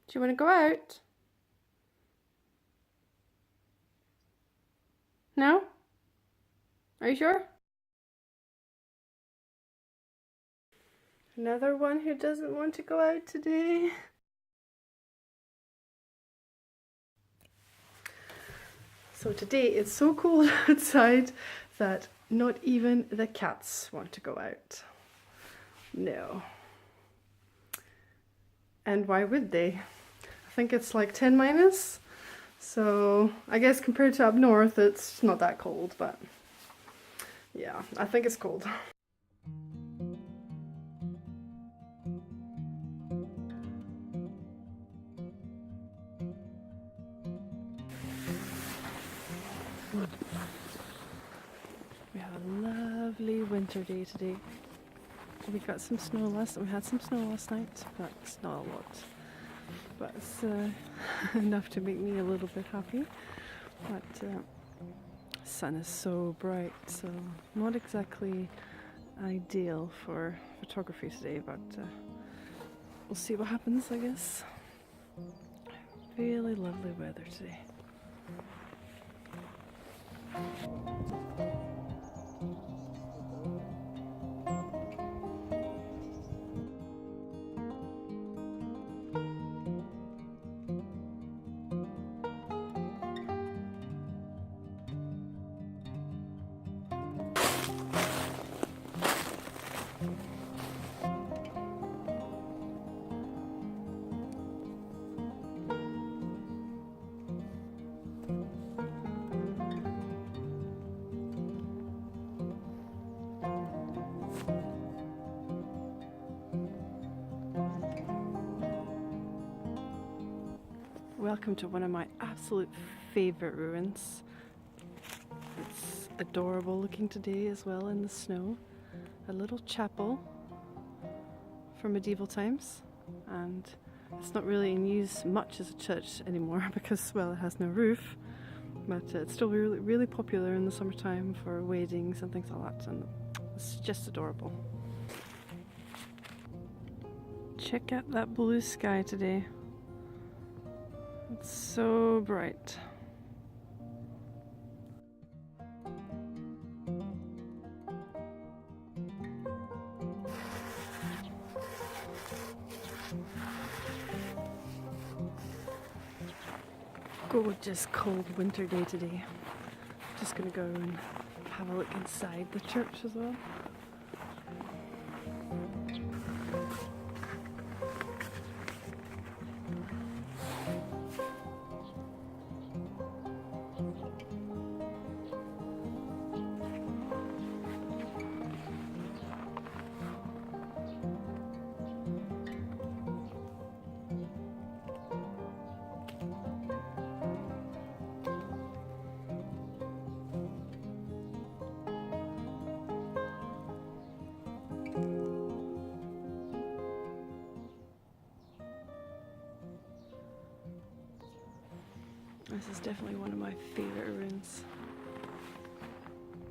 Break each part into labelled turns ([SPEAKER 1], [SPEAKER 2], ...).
[SPEAKER 1] Do you want to go out? No? Are you sure? Another one who doesn't want to go out today. So today it's so cold outside that not even the cats want to go out. No. And why would they? I think it's like 10 minus. So I guess compared to up north, it's not that cold, but yeah, I think it's cold. We have a lovely winter day today. We got some snow we had some snow last night, but it's not a lot. But it's enough to make me a little bit happy. But the sun is so bright, so not exactly ideal for photography today, but we'll see what happens, I guess. Really lovely weather today. Welcome to one of my absolute favourite ruins. It's adorable looking today as well in the snow. A little chapel from medieval times, and it's not really in use much as a church anymore because, well, it has no roof, but it's still really, really popular in the summertime for weddings and things like that, and it's just adorable. Check out that blue sky today. It's so bright. Gorgeous cold winter day today. Just gonna go and have a look inside the church as well. This is definitely one of my favourite ruins.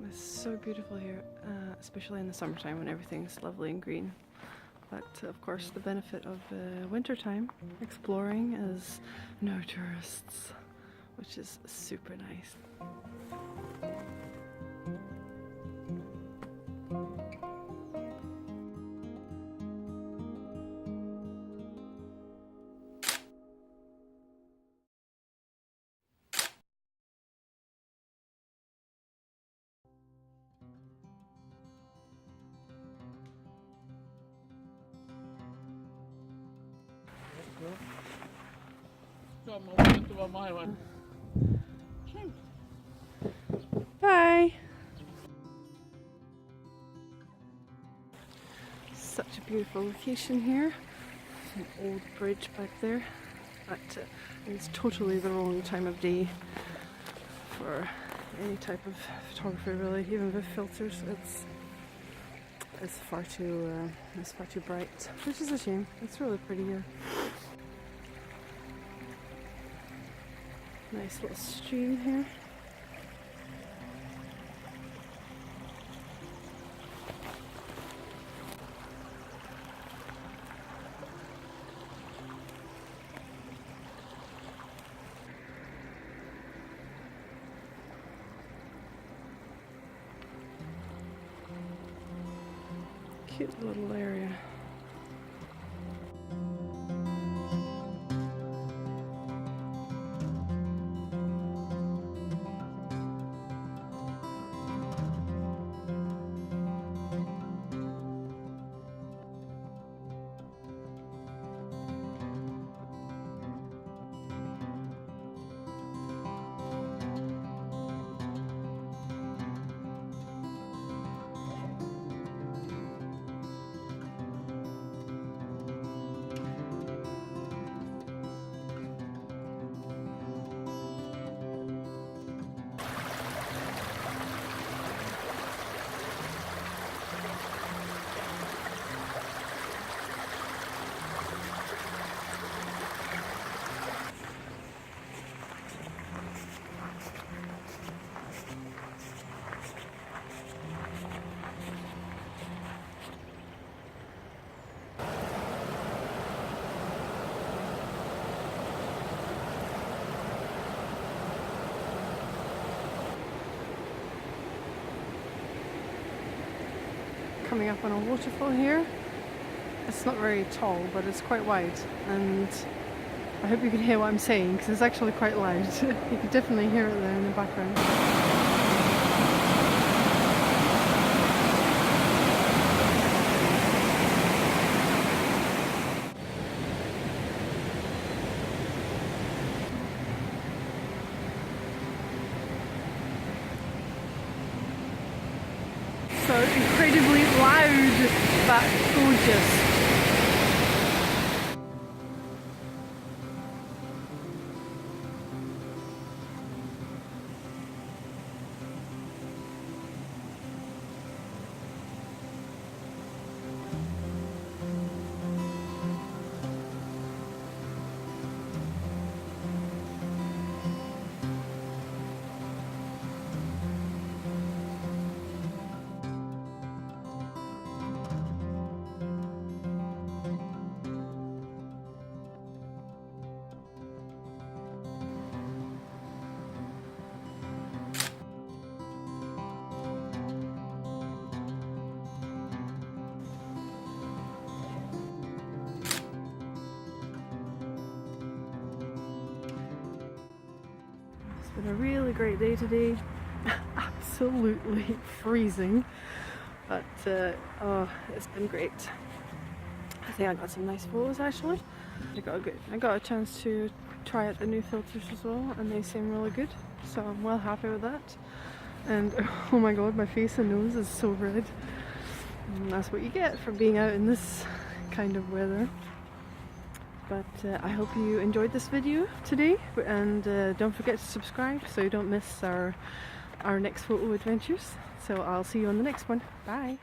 [SPEAKER 1] It's so beautiful here, especially in the summertime when everything's lovely and green. But of course the benefit of wintertime exploring is no tourists, which is super nice. Bye! Such a beautiful location here. An old bridge back there. But it's totally the wrong time of day for any type of photography, really. Even with filters, it's far too bright, which is a shame. It's really pretty here. Nice little stream here. Cute little area. Coming up on a waterfall here. It's not very tall, but it's quite wide, and I hope you can hear what I'm saying because it's actually quite loud. You can definitely hear it there in the background. So incredibly loud, but gorgeous. It's been a really great day today. Absolutely freezing, but oh, it's been great. I think I got some nice photos actually. I got a chance to try out the new filters as well, and they seem really good, so I'm well happy with that. And oh my god, my face and nose is so red. And that's what you get for being out in this kind of weather. But I hope you enjoyed this video today, and don't forget to subscribe so you don't miss our next photo adventures. So I'll see you on the next one. Bye!